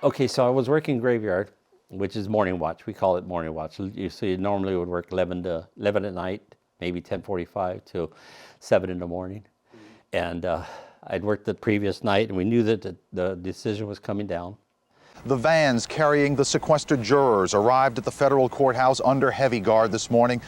Okay, so I was working graveyard, which is morning watch. We call it morning watch. You see, normally would work 11 at night, maybe 10:45 to 7 in the morning. And I'd worked the previous night, and we knew that the decision was coming down. The vans carrying the sequestered jurors arrived at the federal courthouse under heavy guard this morning.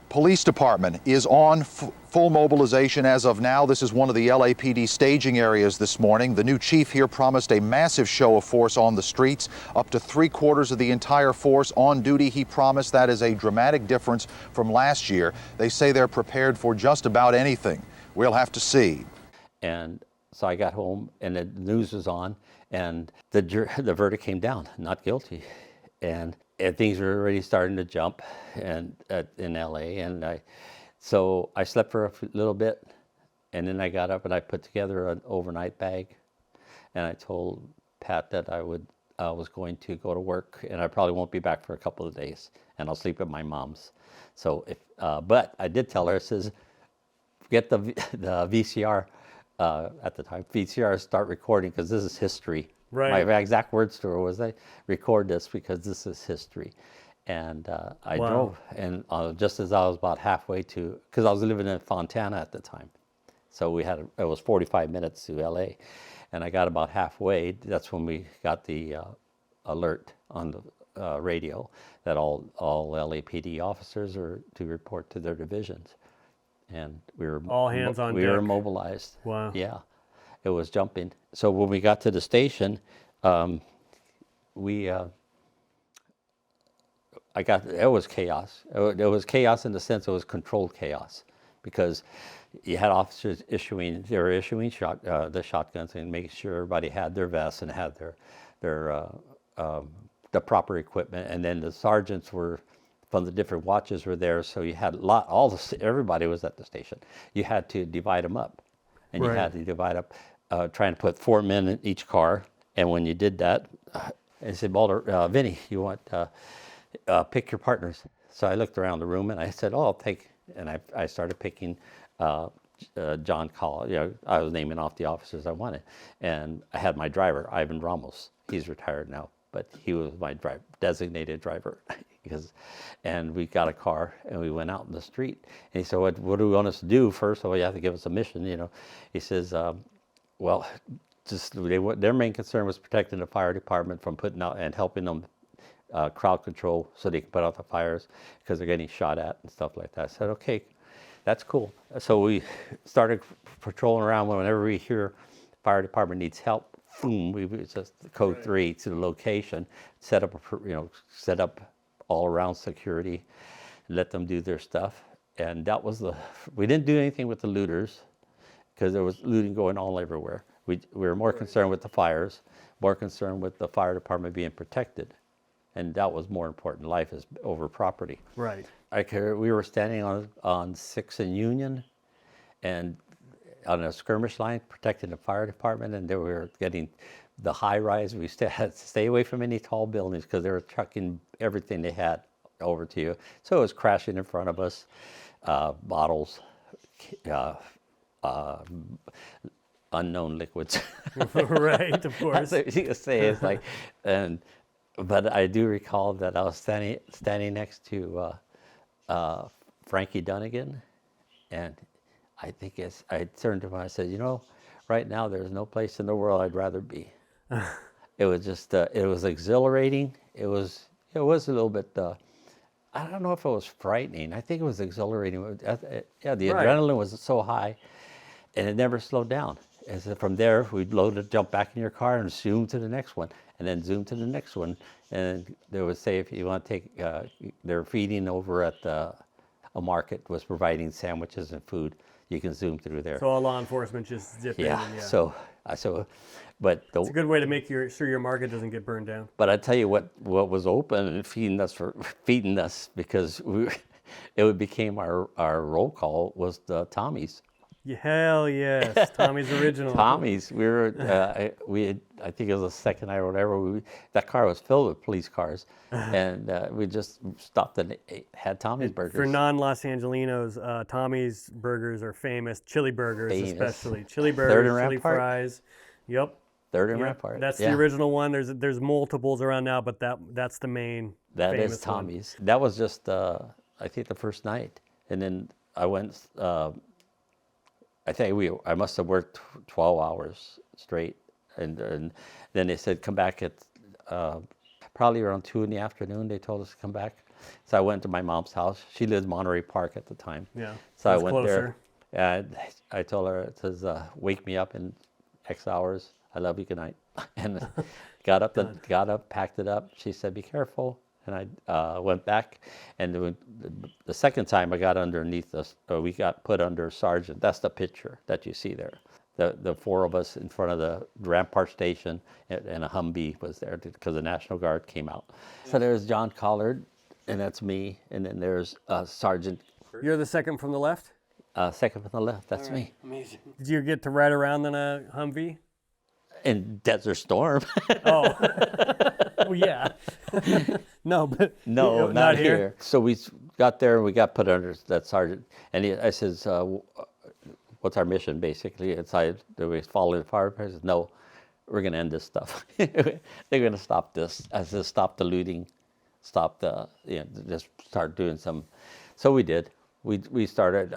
Police department is on full mobilization as of now. This is one of the LAPD staging areas this morning. The new chief here promised a massive show of force on the streets, up to 3/4 of the entire force on duty. He promised that is a dramatic difference from last year. They say they're prepared for just about anything. We'll have to see. And so I got home, and the news was on, and the verdict came down, not guilty. And things were already starting to jump in LA. And so I slept for a little bit, and then I got up and I put together an overnight bag, and I told Pat that I was going to go to work, and I probably won't be back for a couple of days, and I'll sleep at my mom's. So but I did tell her, I says, get the VCR. At the time, VCR, start recording, because this is history. Right. My exact words to her was, "I record this because this is history." And I drove, and just as I was about halfway to, because I was living in Fontana at the time, so it was 45 minutes to LA, and I got about halfway. That's when we got the alert on the radio that all LAPD officers are to report to their divisions. And we were all hands on we deck. were mobilized. Wow. Yeah, it was jumping. So when we got to the station, it was chaos. It was chaos in the sense it was controlled chaos, because you had officers issuing the shotguns and making sure everybody had their vests and had the proper equipment, and then the sergeants were from the different watches were there, so you had everybody was at the station. You had to divide them up, and you had to divide up, trying to put 4 men in each car. And when you did that, I said, Vinnie, you want pick your partners. So I looked around the room and I said, I'll take, and I started picking John Call. I was naming off the officers I wanted, and I had my driver, Ivan Ramos. He's retired now, but he was my designated driver. And we got a car and we went out in the street. And he said, what do you want us to do? First of all, you have to give us a mission, He says, their main concern was protecting the fire department from putting out and helping them crowd control so they can put out the fires, because they're getting shot at and stuff like that. I said, okay, that's cool. So we started patrolling around. Whenever we hear fire department needs help, boom, we just code 3 to the location, set up all around security, let them do their stuff. And that was we didn't do anything with the looters, because there was looting going on everywhere. We were more concerned with the fires, more concerned with the fire department being protected. And that was more important. Life is over property. Right. We were standing on 6th and Union, and on a skirmish line protecting the fire department, and they were getting the high rise. We had to stay away from any tall buildings, because they were trucking everything they had over to you. So it was crashing in front of us, bottles, unknown liquids. Right, of course. That's what you say. It's like, but I do recall that I was standing next to Frankie Dunnigan, and I turned to him and I said, right now there's no place in the world I'd rather be. It was just, it was exhilarating. It was a little bit, I don't know if it was frightening. I think it was exhilarating. The adrenaline was so high, and it never slowed down. And so from there, we'd jump back in your car and zoom to the next one, and then zoom to the next one. And they would say, if you want to take, they're feeding over at a market, was providing sandwiches and food. You can zoom through there. So all law enforcement just zip in. Yeah. But it's a good way to make sure your market doesn't get burned down. But I tell you what was open and feeding us, because it became our roll call, was the Tommies. Yeah, hell yes, Tommy's original. Tommy's. We were I think it was the second night or whatever. That car was filled with police cars, and we just stopped and had Tommy's burgers. For non-Los Angelinos, Tommy's burgers are famous. Chili burgers, especially chili burgers, chili fries. Yep. Third and Yeah, Rampart. that's yeah. the original one. There's multiples around now, but that's the main. That famous is one. Tommy's. That was just, I think, the first night. And then I went, I think I must have worked 12 hours straight. And then they said, come back at probably around 2 in the afternoon. They told us to come back. So I went to my mom's house. She lived in Monterey Park at the time. Yeah. So I that's went closer. there. And I told her, it says, wake me up in X hours. I love you. Good night. And got up, packed it up. She said, be careful. And I went back. And the second time I got underneath us, we got put under Sergeant. That's the picture that you see there. The four of us in front of the Rampart station, and a Humvee was there because the National Guard came out. So there's John Collard, and that's me. And then there's Sergeant. You're the second from the left. Second from the left, that's me. Amazing. Did you get to ride around in a Humvee? In Desert Storm. Oh, oh yeah. No, but No, not here. So we got there and we got put under that sergeant. And I says, what's our mission, basically? Do we follow the firefighters? I said, no, we're going to end this stuff. They're going to stop this. I said, stop the looting, stop just start doing some. So we did. We started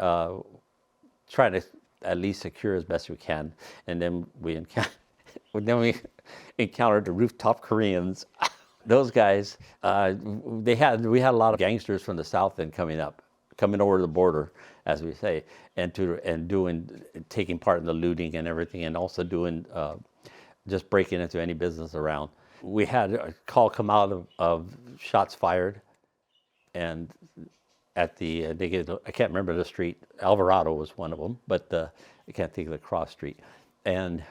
trying to at least secure as best we can. And then we encountered the Rooftop Koreans. Those guys, we had a lot of gangsters from the south end coming over the border, as we say, and taking part in the looting and everything, and also doing just breaking into any business around. We had a call come out of shots fired, and at the I can't remember the street. Alvarado was one of them, but I can't think of the cross street, and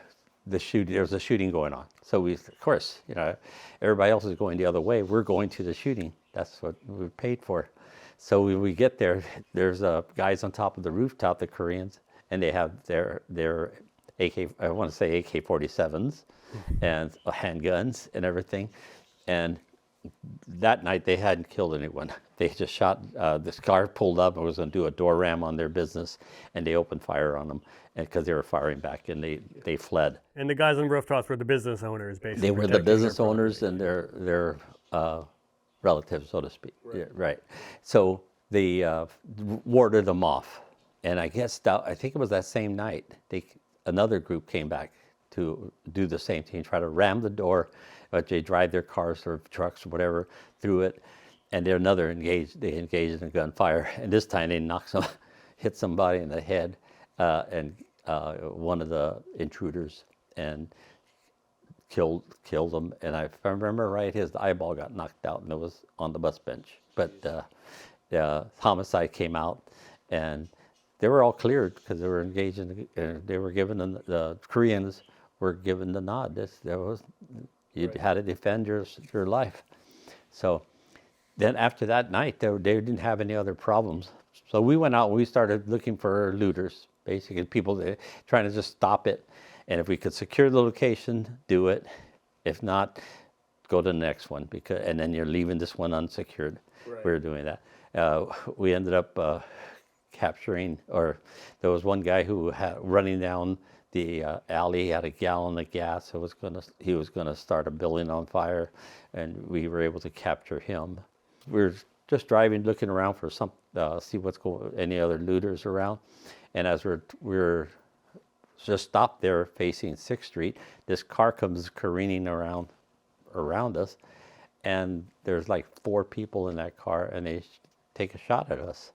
there was a shooting going on. So of course, everybody else is going the other way. We're going to the shooting. That's what we were paid for. So when we get there, there's guys on top of the rooftop, the Koreans, and they have their AK-47s and handguns and everything. And that night they hadn't killed anyone. They just shot, this car pulled up and was going to do a door ram on their business, and they opened fire on them because they were firing back, and they fled. And the guys on the rooftops were the business owners, basically. They were the business owners and their relatives, so to speak. Right. Yeah, right. So they warded them off. And I think it was that same night, another group came back to do the same thing, try to ram the door, but they drive their cars or trucks or whatever through it, and they engaged in a gunfire. And this time they hit somebody in the head, and one of the intruders, and killed them. And if I remember right, his eyeball got knocked out, and it was on the bus bench. But the homicide came out, and they were all cleared because they were engaged they were given the Koreans were given the nod. You had to defend your life. So then after that night, they didn't have any other problems. So we went out and we started looking for looters, basically people trying to just stop it. And if we could secure the location, do it. If not, go to the next one, and then you're leaving this one unsecured. Right. We were doing that. We ended up capturing, or there was one guy who had running down the alley, had a gallon of gas. He was gonna start a building on fire, and we were able to capture him. We were just driving, looking around for see what's any other looters around, and as we're just stopped there facing 6th Street, this car comes careening around us, and there's like 4 people in that car, and they take a shot at us.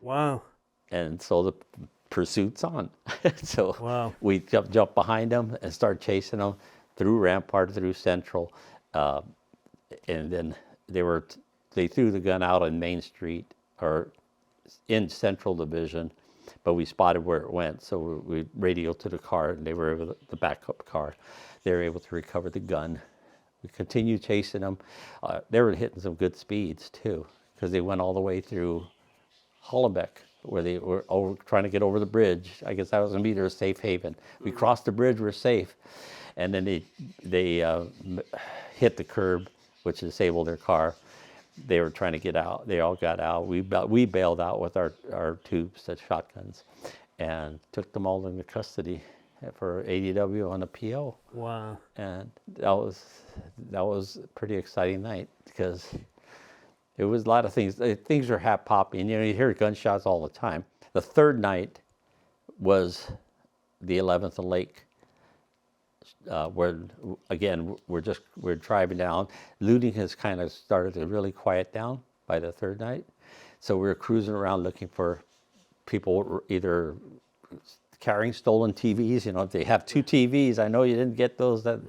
Wow. And so the pursuit's on. So wow. We jumped behind them and started chasing them through Rampart, through Central, and then they threw the gun out on Main Street or in Central Division, but we spotted where it went, so we radioed to the car, and they were able the backup car. They were able to recover the gun. We continued chasing them. They were hitting some good speeds too, because they went all the way through Hollenbeck, where they were trying to get over the bridge. I guess that was going to be their safe haven. We crossed the bridge, we're safe. And then they hit the curb, which disabled their car. They were trying to get out. They all got out. We bailed out with our 2 such shotguns and took them all into custody. for ADW on a PO. Wow. And that was a pretty exciting night because it was a lot of things. Things were popping. You know, you hear gunshots all the time. The third night was the 11th and Lake, where again we're driving down. Looting has kind of started to really quiet down by the third night, so we were cruising around looking for people either carrying stolen TVs. You know, if they have 2 TVs, I know you didn't get those at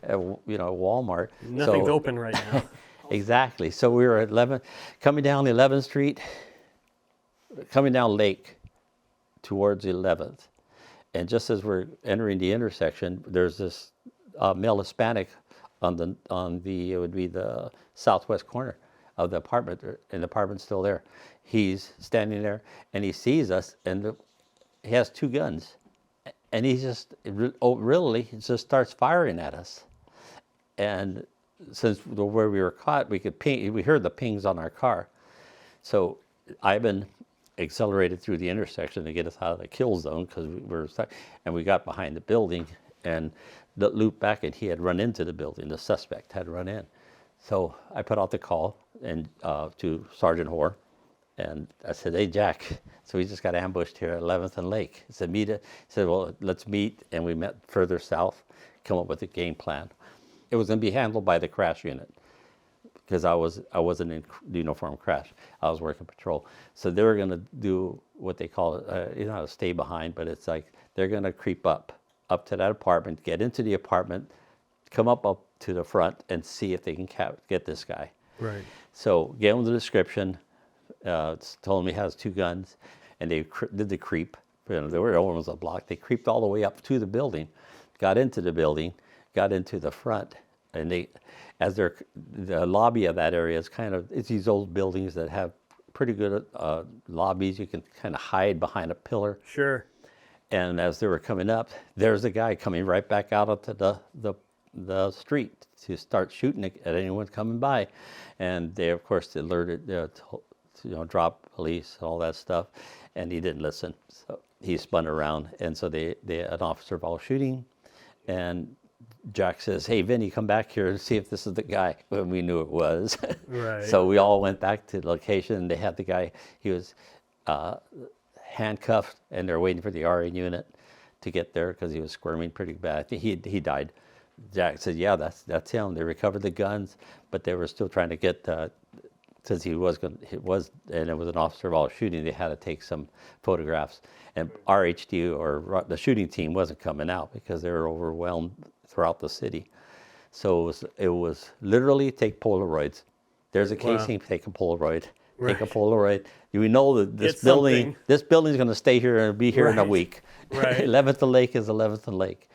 Walmart. Nothing's open right now. Exactly. So we were at 11, coming down 11th Street, coming down Lake towards 11th. And just as we're entering the intersection, there's this male Hispanic on the it would be the southwest corner of the apartment, and the apartment's still there. He's standing there, and he sees us, and he has 2 guns, and he just really just starts firing at us. And since where we were caught, we heard the pings on our car. So Ivan accelerated through the intersection to get us out of the kill zone because we were stuck, and we got behind the building and looped back, and he had run into the building. The suspect had run in. So I put out the call and to Sergeant Hoare, and I said, "Hey, Jack, so we just got ambushed here at 11th and Lake." He said, "He said, "Well, let's meet," and we met further south, come up with a game plan. It was going to be handled by the crash unit because I wasn't in uniform crash. I was working patrol. So they were going to do what they call it, a stay behind, but it's like they're going to creep up to that apartment, get into the apartment, come up to the front and see if they can get this guy. Right. So gave him the description, told him he has 2 guns, and they did the creep. They were almost a block. They creeped all the way up to the building, got into the building, got into the front, and the lobby of that area is it's these old buildings that have pretty good lobbies. You can kind of hide behind a pillar. Sure. And as they were coming up, there's a guy coming right back out onto the street to start shooting at anyone coming by. And they, of course, alerted, drop police and all that stuff, and he didn't listen. So he spun around, and so an officer ball shooting, and Jack says, "Hey, Vinnie, come back here and see if this is the guy." When we knew it was. Right. So we all went back to the location, and they had the guy. He was handcuffed, and they're waiting for the RA unit to get there because he was squirming pretty bad. I think he died. Jack said, "Yeah, that's him." They recovered the guns, but they were still trying to get, since and it was an officer-involved shooting, they had to take some photographs. And RHD, or the shooting team, wasn't coming out because they were overwhelmed throughout the city. So it was literally take Polaroids. There's a casing, take a Polaroid. Right. Take a Polaroid. We know that this Get something. building is going to stay here and be here in a Right. week. Right. 11th and Lake is 11th and Lake.